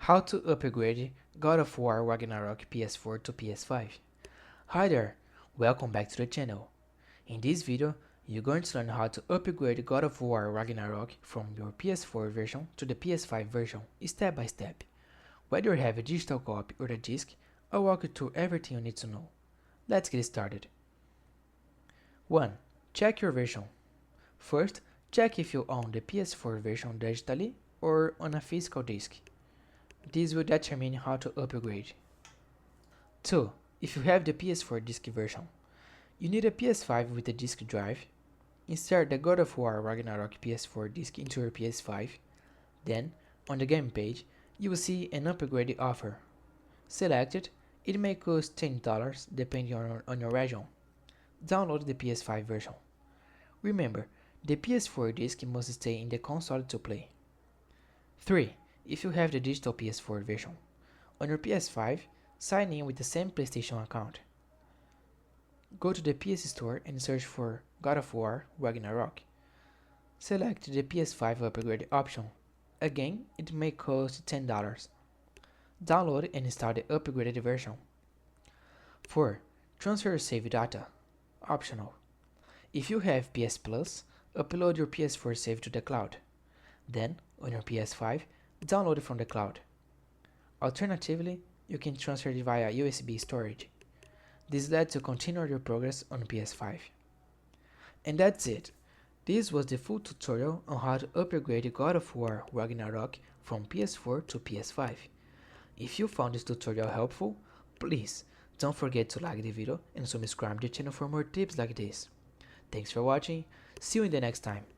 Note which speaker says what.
Speaker 1: How to upgrade God of War Ragnarok PS4 to PS5. Hi there, welcome back to the channel. In this video, you're going to learn how to upgrade God of War Ragnarok from your PS4 version to the PS5 version, step by step. Whether you have a digital copy or a disc, I'll walk you through everything you need to know. Let's get started. 1. Check your version. First, check if you own the PS4 version digitally or on a physical disc. This will determine how to upgrade. 2. If you have the PS4 disc version, you need a PS5 with a disc drive. Insert the God of War Ragnarok PS4 disc into your PS5. Then, on the game page, you will see an upgrade offer. Select it. It may cost $10 depending on your region. Download the PS5 version. Remember, the PS4 disc must stay in the console to play. 3. If you have the digital PS4 version, on your PS5, sign in with the same PlayStation account. Go to the PS Store and search for God of War Ragnarok. Select the PS5 upgrade option. Again, it may cost $10. Download and install the upgraded version. 4. Transfer your save data. Optional. If you have PS Plus, upload your PS4 save to the cloud. Then, on your PS5, download it from the cloud. Alternatively, you can transfer it via USB storage. This lets you continue your progress on PS5. And that's it. This was the full tutorial on how to upgrade God of War Ragnarok from PS4 to PS5. If you found this tutorial helpful, please don't forget to like the video and subscribe to the channel for more tips like this. Thanks for watching, see you in the next time.